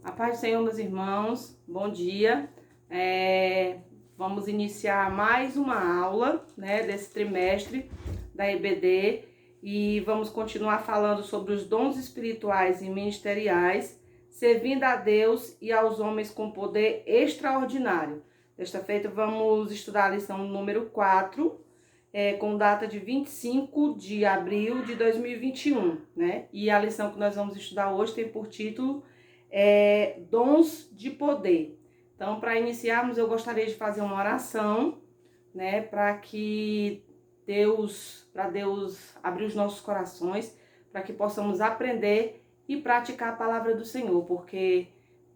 A paz do Senhor, meus irmãos, bom dia. Vamos iniciar mais uma aula, desse trimestre da EBD e vamos continuar falando sobre os dons espirituais e ministeriais, servindo a Deus e aos homens com poder extraordinário. Desta feita, vamos estudar a lição número 4, com data de 25 de abril de 2021, E a lição que nós vamos estudar hoje tem por título Dons de Poder. Então, para iniciarmos, eu gostaria de fazer uma oração, para que Deus abrir os nossos corações, para que possamos aprender e praticar a palavra do Senhor, porque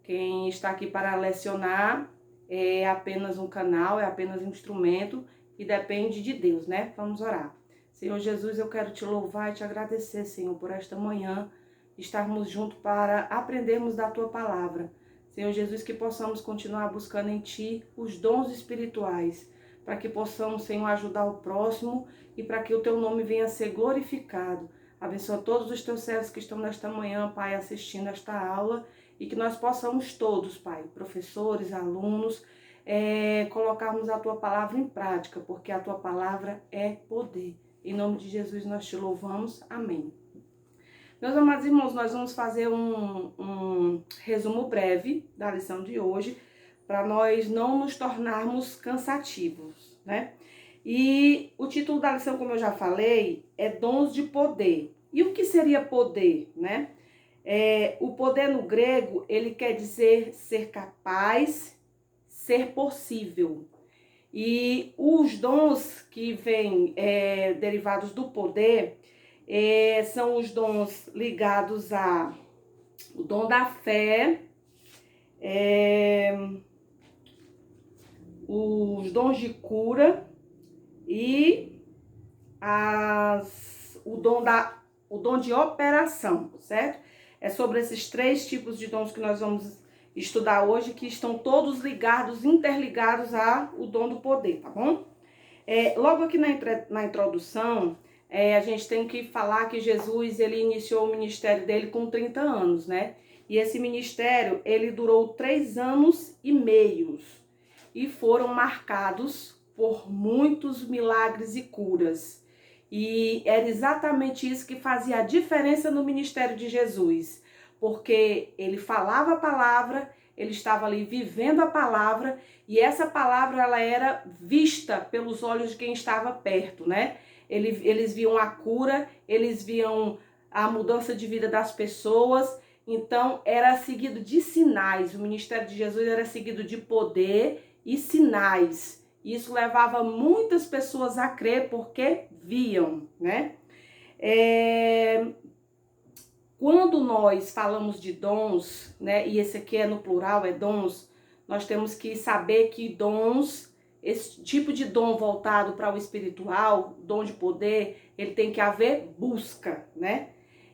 quem está aqui para lecionar é apenas um canal, é apenas um instrumento e depende de Deus, Vamos orar. Senhor Jesus, eu quero te louvar e te agradecer, Senhor, por esta manhã, estarmos juntos para aprendermos da tua palavra. Senhor Jesus, que possamos continuar buscando em ti os dons espirituais, para que possamos, Senhor, ajudar o próximo e para que o teu nome venha a ser glorificado. Abençoa todos os teus servos que estão nesta manhã, Pai, assistindo esta aula, e que nós possamos todos, Pai, professores, alunos, colocarmos a tua palavra em prática, porque a tua palavra é poder. Em nome de Jesus nós te louvamos. Amém. Meus amados irmãos, nós vamos fazer um resumo breve da lição de hoje, para nós não nos tornarmos cansativos, E o título da lição, como eu já falei, é Dons de Poder. E o que seria poder, O poder no grego, ele quer dizer ser capaz, ser possível. E os dons que vêm derivados do poder são os dons ligados ao dom da fé, os dons de cura e o dom de operação, certo? É sobre esses 3 tipos de dons que nós vamos estudar hoje, que estão todos ligados, interligados ao dom do poder, tá bom? Logo aqui na introdução, a gente tem que falar que Jesus, ele iniciou o ministério dele com 30 anos, E esse ministério, ele durou 3 anos e meio e foram marcados por muitos milagres e curas. E era exatamente isso que fazia a diferença no ministério de Jesus, porque ele falava a palavra, ele estava ali vivendo a palavra, e essa palavra ela era vista pelos olhos de quem estava perto, Eles viam a cura, eles viam a mudança de vida das pessoas, então era seguido de sinais. O ministério de Jesus era seguido de poder e sinais. Isso levava muitas pessoas a crer porque viam, Quando nós falamos de dons, e esse aqui é no plural, é dons, nós temos que saber que dons, esse tipo de dom voltado para o espiritual, dom de poder, ele tem que haver busca,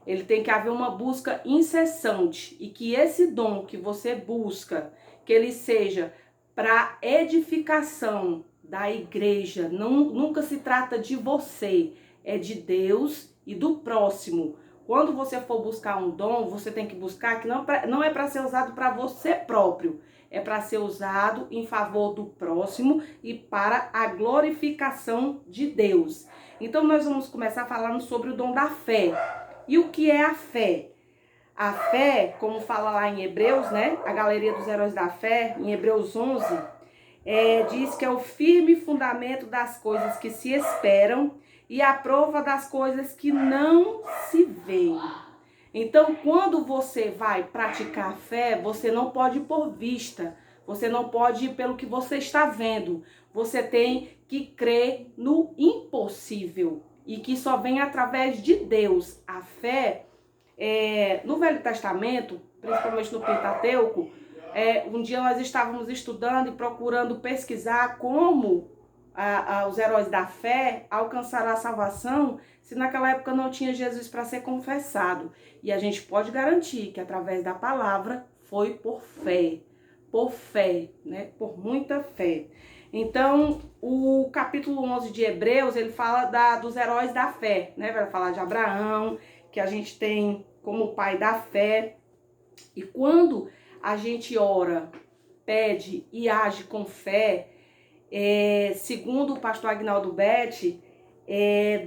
Ele tem que haver uma busca incessante, e que esse dom que você busca, que ele seja para edificação da igreja, nunca se trata de você, é de Deus e do próximo. Quando você for buscar um dom, você tem que buscar que não é para ser usado para você próprio, é para ser usado em favor do próximo e para a glorificação de Deus. Então nós vamos começar falando sobre o dom da fé. E o que é a fé? A fé, como fala lá em Hebreus, a galeria dos heróis da fé, em Hebreus 11, diz que é o firme fundamento das coisas que se esperam e a prova das coisas que não se veem. Então, quando você vai praticar a fé, você não pode ir por vista, você não pode ir pelo que você está vendo. Você tem que crer no impossível e que só vem através de Deus. A fé, no Velho Testamento, principalmente no Pentateuco, um dia nós estávamos estudando e procurando pesquisar como os heróis da fé alcançaram a salvação se naquela época não tinha Jesus para ser confessado. E a gente pode garantir que através da palavra foi por fé, por muita fé. Então, o capítulo 11 de Hebreus, ele fala dos heróis da fé, Vai falar de Abraão, que a gente tem como pai da fé. E quando a gente ora, pede e age com fé, segundo o pastor Agnaldo Betti,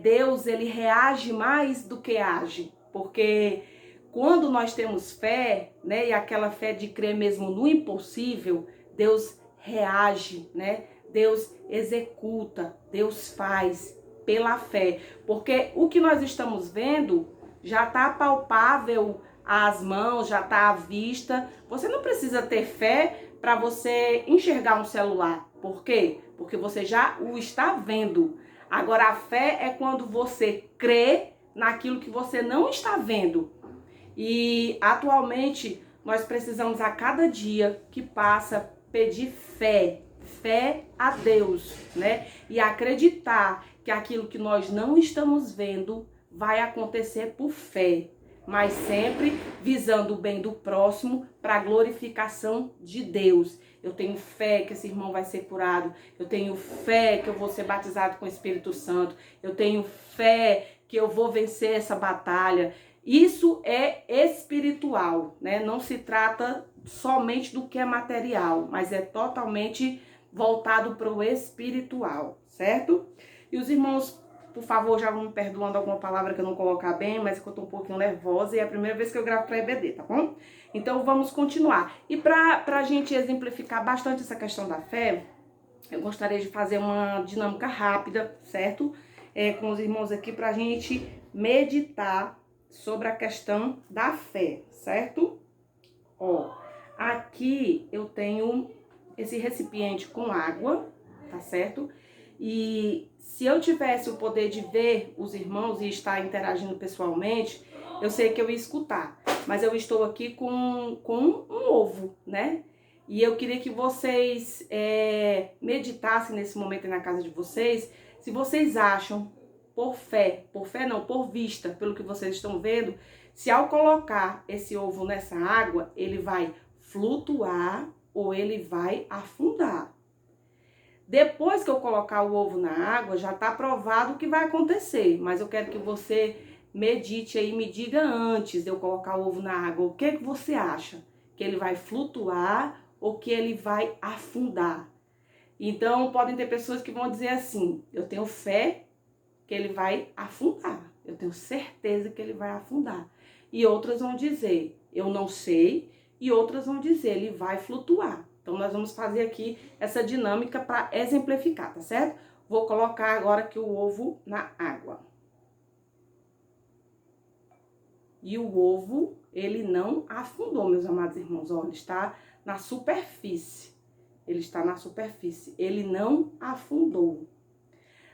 Deus ele reage mais do que age, porque quando nós temos fé, né, e aquela fé de crer mesmo no impossível, Deus reage, né? Deus executa, Deus faz pela fé, porque o que nós estamos vendo já está palpável às mãos, já está à vista. Você não precisa ter fé para você enxergar um celular. Por quê? Porque você já o está vendo. Agora, a fé é quando você crê naquilo que você não está vendo. E atualmente nós precisamos a cada dia que passa pedir fé a Deus, né? E acreditar que aquilo que nós não estamos vendo vai acontecer por fé, mas sempre visando o bem do próximo para a glorificação de Deus. Eu tenho fé que esse irmão vai ser curado. Eu tenho fé que eu vou ser batizado com o Espírito Santo. Eu tenho fé que eu vou vencer essa batalha. Isso é espiritual, né? Não se trata somente do que é material, mas é totalmente voltado para o espiritual, certo? E os irmãos, por favor, já vão me perdoando alguma palavra que eu não colocar bem, mas que eu tô um pouquinho nervosa e é a primeira vez que eu gravo para EBD, tá bom? Então vamos continuar. E pra gente exemplificar bastante essa questão da fé, eu gostaria de fazer uma dinâmica rápida, certo? Com os irmãos aqui pra gente meditar sobre a questão da fé, certo? Ó, aqui eu tenho esse recipiente com água, tá certo? E se eu tivesse o poder de ver os irmãos e estar interagindo pessoalmente, eu sei que eu ia escutar. Mas eu estou aqui com um ovo, né? E eu queria que vocês meditassem nesse momento aí na casa de vocês, se vocês acham, por fé não, por vista, pelo que vocês estão vendo, se ao colocar esse ovo nessa água, ele vai flutuar ou ele vai afundar. Depois que eu colocar o ovo na água, já está provado o que vai acontecer, mas eu quero que você medite aí, me diga antes de eu colocar o ovo na água, o que você acha? Que ele vai flutuar ou que ele vai afundar? Então, podem ter pessoas que vão dizer assim, eu tenho fé que ele vai afundar, eu tenho certeza que ele vai afundar. E outras vão dizer, eu não sei, e outras vão dizer, ele vai flutuar. Então, nós vamos fazer aqui essa dinâmica para exemplificar, tá certo? Vou colocar agora aqui o ovo na água. E o ovo, ele não afundou, meus amados irmãos. Olha, ele está na superfície. Ele está na superfície. Ele não afundou.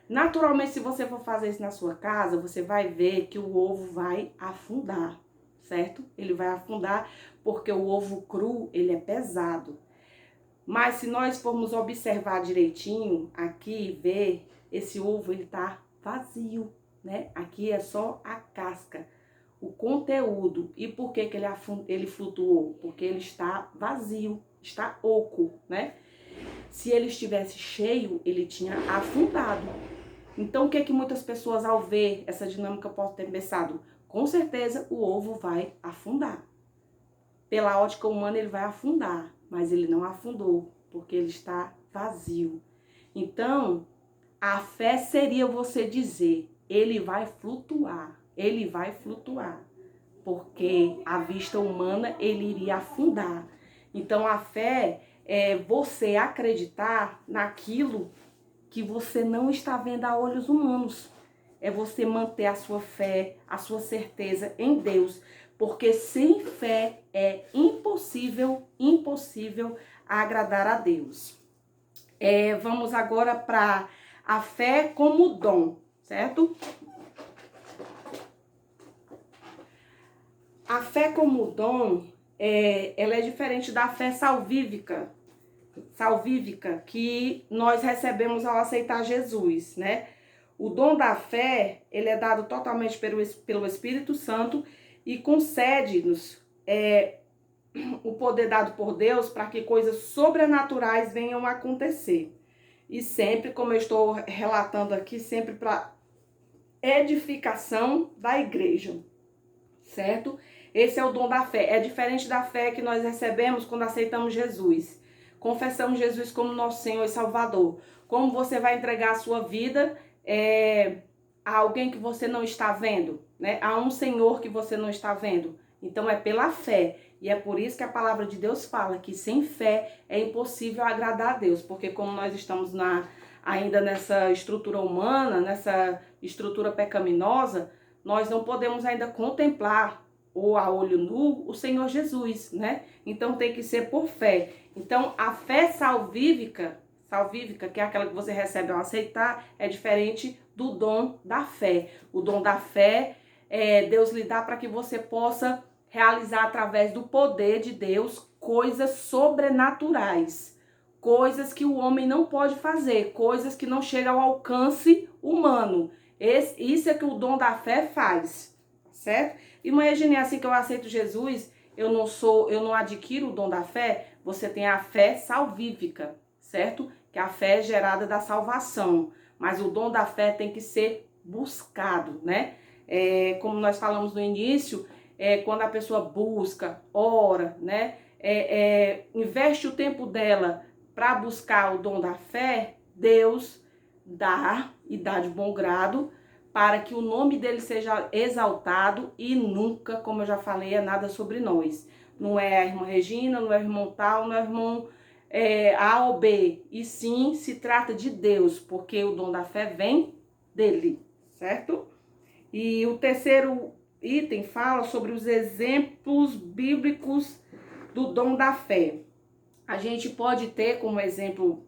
Naturalmente, se você for fazer isso na sua casa, você vai ver que o ovo vai afundar, certo? Ele vai afundar porque o ovo cru, ele é pesado. Mas se nós formos observar direitinho aqui, ver, esse ovo, ele tá vazio, né? Aqui é só a casca, o conteúdo. E por que que ele flutuou? Porque ele está vazio, está oco, né? Se ele estivesse cheio, ele tinha afundado. Então, o que que muitas pessoas, ao ver essa dinâmica, podem ter pensado? Com certeza, o ovo vai afundar. Pela ótica humana, ele vai afundar, mas ele não afundou, porque ele está vazio. Então, a fé seria você dizer, ele vai flutuar, porque a vista humana, ele iria afundar. Então, a fé é você acreditar naquilo que você não está vendo a olhos humanos. É você manter a sua fé, a sua certeza em Deus. Porque sem fé é impossível agradar a Deus. Vamos agora para a fé como dom, certo? A fé como dom, ela é diferente da fé salvífica que nós recebemos ao aceitar Jesus, né? O dom da fé, ele é dado totalmente pelo Espírito Santo e concede-nos o poder dado por Deus para que coisas sobrenaturais venham a acontecer. E sempre, como eu estou relatando aqui, sempre para edificação da igreja, certo? Esse é o dom da fé. É diferente da fé que nós recebemos quando aceitamos Jesus. Confessamos Jesus como nosso Senhor e Salvador. Como você vai entregar a sua vida a alguém que você não está vendo, né? A um Senhor que você não está vendo. Então é pela fé. E é por isso que a palavra de Deus fala que sem fé é impossível agradar a Deus. Porque como nós estamos ainda nessa estrutura humana, nessa estrutura pecaminosa, nós não podemos ainda contemplar ou a olho nu o Senhor Jesus, né? Então tem que ser por fé. Então a fé salvífica, que é aquela que você recebe ao aceitar, é diferente do dom da fé. O dom da fé, Deus lhe dá para que você possa realizar através do poder de Deus coisas sobrenaturais. Coisas que o homem não pode fazer, coisas que não chegam ao alcance humano. Isso é que o dom da fé faz, certo? Imagine assim que eu aceito Jesus, eu não adquiro o dom da fé, você tem a fé salvífica, certo? Que a fé é gerada da salvação, mas o dom da fé tem que ser buscado, né? Como nós falamos no início, quando a pessoa busca, ora, né? Investe o tempo dela para buscar o dom da fé, Deus dá e dá de bom grado para que o nome dele seja exaltado e nunca, como eu já falei, é nada sobre nós. Não é a irmã Regina, não é o irmão tal, não é o irmão A ou B. E sim, se trata de Deus, porque o dom da fé vem dele, certo? E o terceiro item fala sobre os exemplos bíblicos do dom da fé. A gente pode ter como exemplo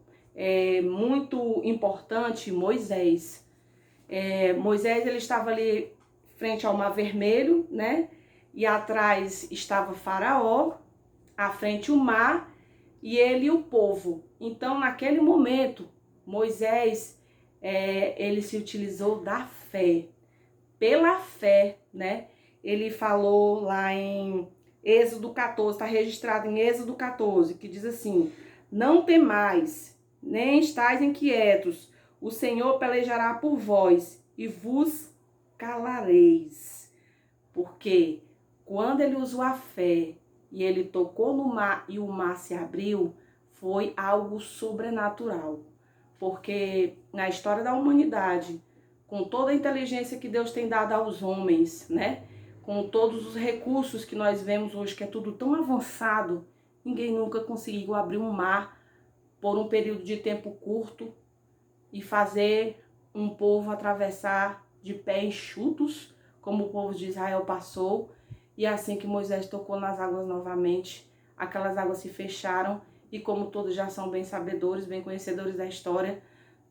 muito importante Moisés. Moisés, ele estava ali frente ao Mar Vermelho, né? E atrás estava Faraó, à frente o mar e ele e o povo. Então, naquele momento, Moisés, ele se utilizou da fé. Pela fé, né? Ele falou lá em Êxodo 14, está registrado em Êxodo 14, que diz assim: não temais, nem estáis inquietos, o Senhor pelejará por vós e vos calareis. Porque quando ele usou a fé e ele tocou no mar e o mar se abriu, foi algo sobrenatural. Porque na história da humanidade, com toda a inteligência que Deus tem dado aos homens, né? Com todos os recursos que nós vemos hoje, que é tudo tão avançado, ninguém nunca conseguiu abrir um mar por um período de tempo curto e fazer um povo atravessar de pés enxutos, como o povo de Israel passou. E assim que Moisés tocou nas águas novamente, aquelas águas se fecharam e, como todos já são bem sabedores, bem conhecedores da história,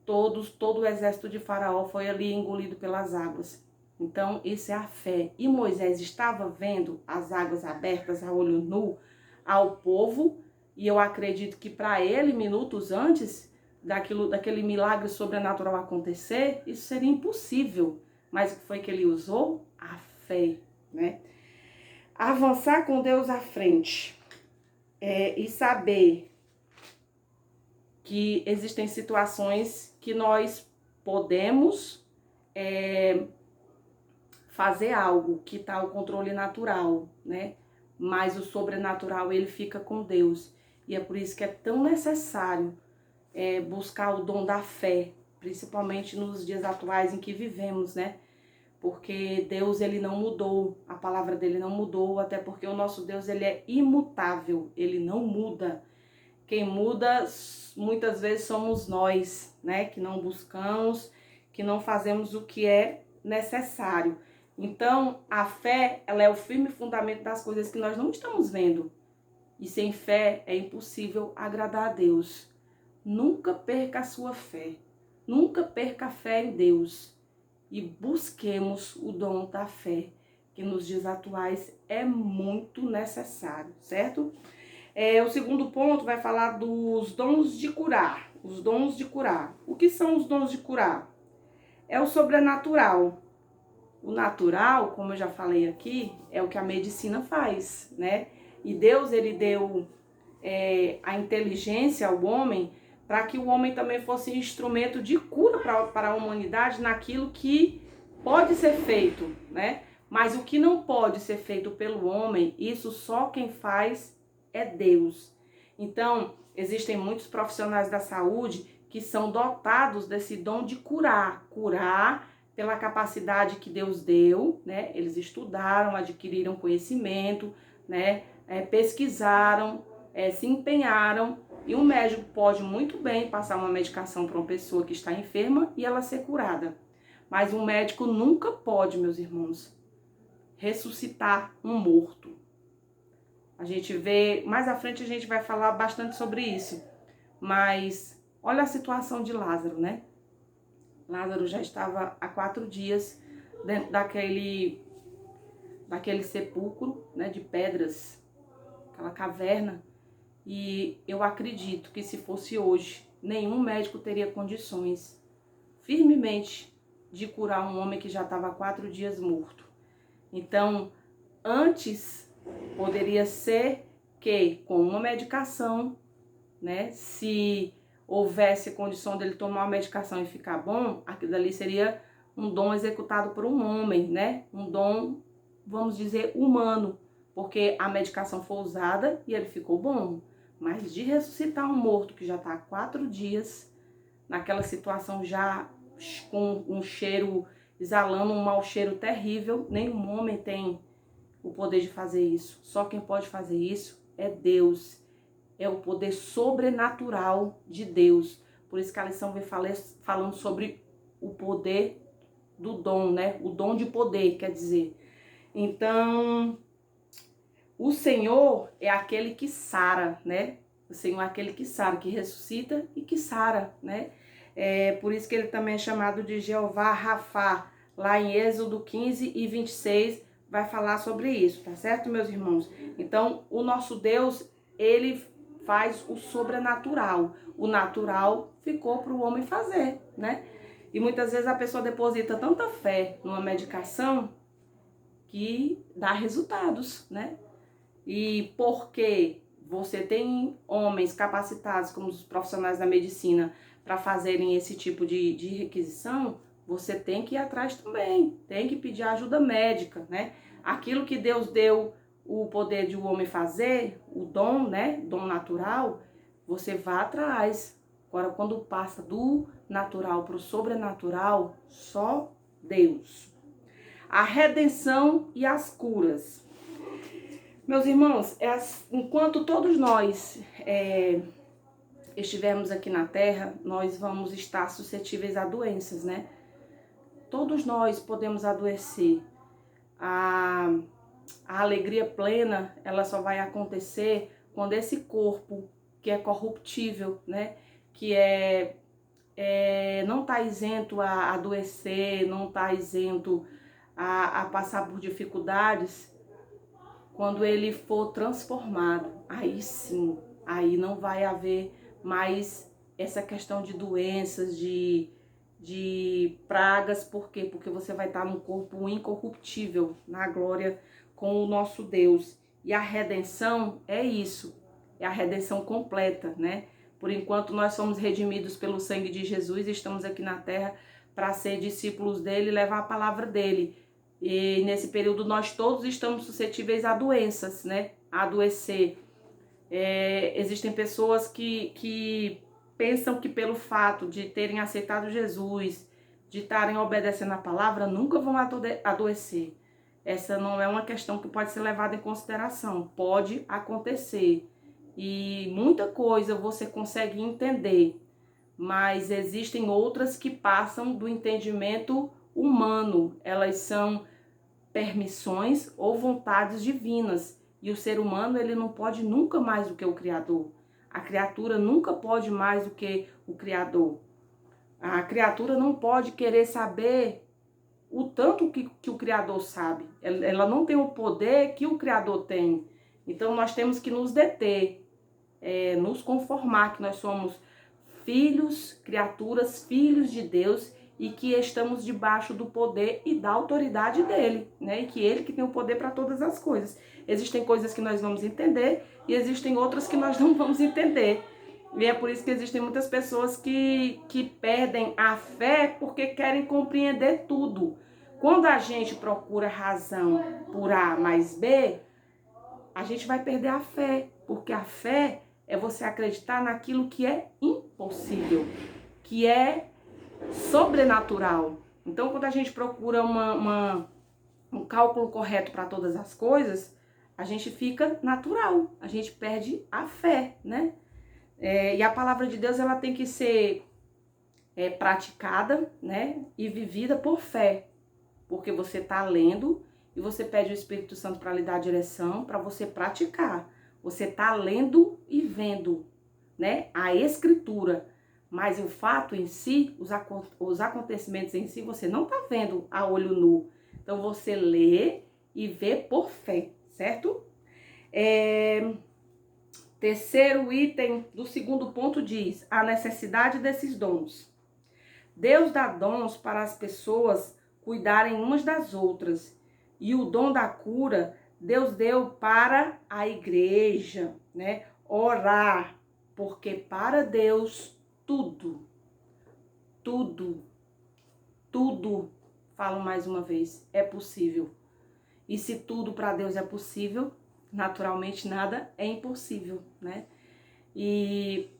todo o exército de Faraó foi ali engolido pelas águas. Então, isso é a fé. E Moisés estava vendo as águas abertas a olho nu ao povo, e eu acredito que para ele, minutos antes daquele milagre sobrenatural acontecer, isso seria impossível. Mas o que foi que ele usou? A fé, né? Avançar com Deus à frente e saber que existem situações que nós podemos fazer algo que está ao controle natural, né? Mas o sobrenatural, ele fica com Deus. E é por isso que é tão necessário buscar o dom da fé, principalmente nos dias atuais em que vivemos, né? Porque Deus, ele não mudou, a palavra dele não mudou, até porque o nosso Deus, ele é imutável, ele não muda. Quem muda muitas vezes somos nós, né? Que não buscamos, que não fazemos o que é necessário. Então, a fé, ela é o firme fundamento das coisas que nós não estamos vendo. E sem fé é impossível agradar a Deus. Nunca perca a sua fé. Nunca perca a fé em Deus. E busquemos o dom da fé, que nos dias atuais é muito necessário, certo? O segundo ponto vai falar dos dons de curar. Os dons de curar. O que são os dons de curar? É o sobrenatural. O natural, como eu já falei aqui, é o que a medicina faz, né? E Deus, ele deu a inteligência ao homem para que o homem também fosse instrumento de cura para a humanidade naquilo que pode ser feito, né? Mas o que não pode ser feito pelo homem, isso só quem faz é Deus. Então, existem muitos profissionais da saúde que são dotados desse dom de curar pela capacidade que Deus deu, né? Eles estudaram, adquiriram conhecimento, né? Pesquisaram, se empenharam, e um médico pode muito bem passar uma medicação para uma pessoa que está enferma e ela ser curada. Mas um médico nunca pode, meus irmãos, ressuscitar um morto. A gente vê, mais à frente a gente vai falar bastante sobre isso, mas olha a situação de Lázaro, né? Lázaro já estava há 4 dias dentro daquele sepulcro, né, de pedras, aquela caverna, e eu acredito que se fosse hoje, nenhum médico teria condições, firmemente, de curar um homem que já estava há 4 dias morto. Então, antes, poderia ser que com uma medicação, né, se houvesse condição dele tomar uma medicação e ficar bom, aquilo ali seria um dom executado por um homem, né? Um dom, vamos dizer, humano, porque a medicação foi usada e ele ficou bom. Mas de ressuscitar um morto que já está há 4 dias, naquela situação já com um cheiro, exalando um mau cheiro terrível, nenhum homem tem o poder de fazer isso. Só quem pode fazer isso é Deus. É o poder sobrenatural de Deus. Por isso que a lição vem falando sobre o poder do dom, né? O dom de poder, quer dizer. Então, o Senhor é aquele que sara, né? O Senhor é aquele que sara, que ressuscita e que sara, né? Por isso que ele também é chamado de Jeová Rafá. Lá em Êxodo 15 e 26 vai falar sobre isso, tá certo, meus irmãos? Então, o nosso Deus, ele faz o sobrenatural. O natural ficou para o homem fazer, né? E muitas vezes a pessoa deposita tanta fé numa medicação que dá resultados, né? E porque você tem homens capacitados, como os profissionais da medicina, para fazerem esse tipo de requisição, você tem que ir atrás também, tem que pedir ajuda médica, né? Aquilo que Deus deu o poder de o homem fazer, o dom, né, dom natural, você vai atrás. Agora, quando passa do natural para o sobrenatural, só Deus. A redenção e as curas. Meus irmãos, enquanto todos nós estivermos aqui na Terra, nós vamos estar suscetíveis a doenças, né? Todos nós podemos adoecer. A alegria plena, ela só vai acontecer quando esse corpo, que é corruptível, né? Que não está isento a adoecer, não está isento a passar por dificuldades, quando ele for transformado, aí sim, aí não vai haver mais essa questão de doenças, de pragas. Por quê? Porque você vai estar num corpo incorruptível, na glória com o nosso Deus. E a redenção é isso, é a redenção completa, né? Por enquanto nós somos redimidos pelo sangue de Jesus e estamos aqui na terra para ser discípulos dele e levar a palavra dele. E nesse período nós todos estamos suscetíveis a doenças, né? A adoecer. Existem pessoas que pensam que pelo fato de terem aceitado Jesus, de estarem obedecendo a palavra, nunca vão adoecer. Essa não é uma questão que pode ser levada em consideração. Pode acontecer. E muita coisa você consegue entender, mas existem outras que passam do entendimento humano. Elas são permissões ou vontades divinas. E o ser humano, ele não pode nunca mais do que o Criador. A criatura nunca pode mais do que o Criador. A criatura não pode querer saber o tanto que o Criador sabe. Ela não tem o poder que o Criador tem. Então nós temos que nos deter, nos conformar que nós somos filhos, criaturas, filhos de Deus, e que estamos debaixo do poder e da autoridade dele, né? E que ele que tem o poder para todas as coisas. Existem coisas que nós vamos entender e existem outras que nós não vamos entender. E é por isso que existem muitas pessoas que perdem a fé porque querem compreender tudo. Quando a gente procura razão por A mais B, a gente vai perder a fé, porque a fé é você acreditar naquilo que é impossível, que é sobrenatural. Então, quando a gente procura um cálculo correto para todas as coisas, a gente fica natural, a gente perde a fé, né? E a palavra de Deus, ela tem que ser praticada, né? E vivida por fé, porque você está lendo e você pede o Espírito Santo para lhe dar a direção, para você praticar. Você está lendo e vendo, né? A Escritura. Mas o fato em si, os acontecimentos em si, você não está vendo a olho nu. Então, você lê e vê por fé, certo? Terceiro item do segundo ponto diz a necessidade desses dons. Deus dá dons para as pessoas cuidarem umas das outras. E o dom da cura, Deus deu para a igreja, né? Orar, porque para Deus tudo, falo mais uma vez, é possível. E se tudo para Deus é possível, naturalmente nada é impossível, né? E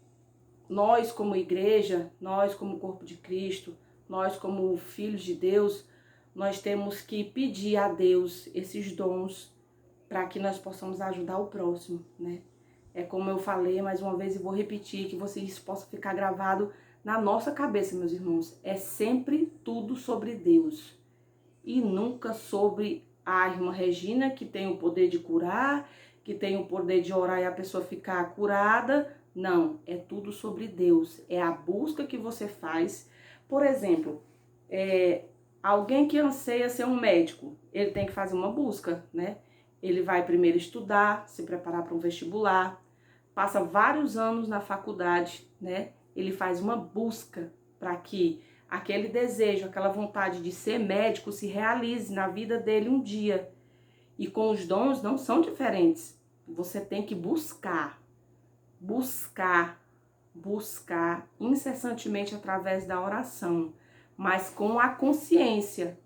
nós como igreja, nós como corpo de Cristo, nós como filhos de Deus, nós temos que pedir a Deus esses dons para que nós possamos ajudar o próximo, né? É como eu falei mais uma vez e vou repetir, que vocês possam ficar gravado na nossa cabeça, meus irmãos. É sempre tudo sobre Deus e nunca sobre a irmã Regina, que tem o poder de curar, que tem o poder de orar e a pessoa ficar curada. Não, é tudo sobre Deus. É a busca que você faz. Por exemplo, alguém que anseia ser um médico, ele tem que fazer uma busca, né? Ele vai primeiro estudar, se preparar para um vestibular, passa vários anos na faculdade, né? Ele faz uma busca para que aquele desejo, aquela vontade de ser médico se realize na vida dele um dia. E com os dons não são diferentes. Você tem que buscar incessantemente através da oração, mas com a consciência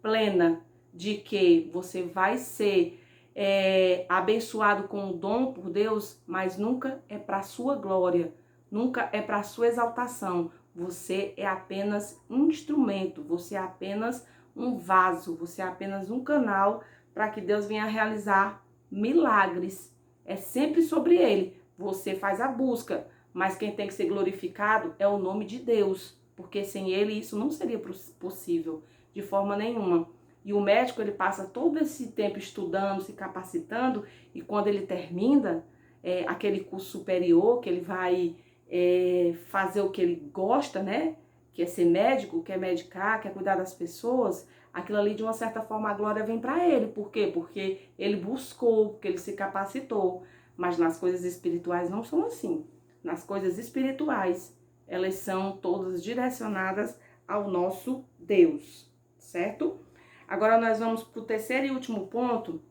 plena de que você vai ser abençoado com o dom por Deus, mas nunca é para sua glória, nunca é para sua exaltação. Você é apenas um instrumento, você é apenas um vaso, você é apenas um canal para que Deus venha realizar milagres. É sempre sobre ele. Você faz a busca, mas quem tem que ser glorificado é o nome de Deus, porque sem ele isso não seria possível de forma nenhuma. E o médico, ele passa todo esse tempo estudando, se capacitando, e quando ele termina aquele curso superior, que ele vai fazer o que ele gosta, né? Que é ser médico, quer medicar, quer cuidar das pessoas, aquilo ali, de uma certa forma, a glória vem para ele. Por quê? Porque ele buscou, porque ele se capacitou. Mas nas coisas espirituais não são assim. Nas coisas espirituais, elas são todas direcionadas ao nosso Deus, certo? Agora nós vamos para o terceiro e último ponto,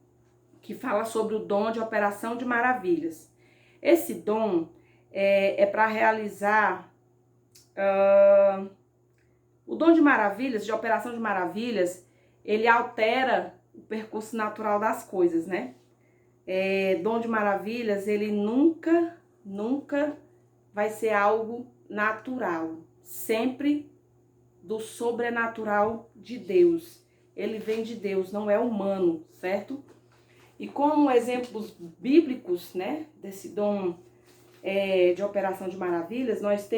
que fala sobre o dom de operação de maravilhas. Esse dom é para realizar o dom de maravilhas, de operação de maravilhas, ele altera o percurso natural das coisas, né? Dom de maravilhas, ele nunca vai ser algo natural, sempre do sobrenatural de Deus. Ele vem de Deus, não é humano, certo? E como exemplos bíblicos, né, desse dom de operação de maravilhas, nós temos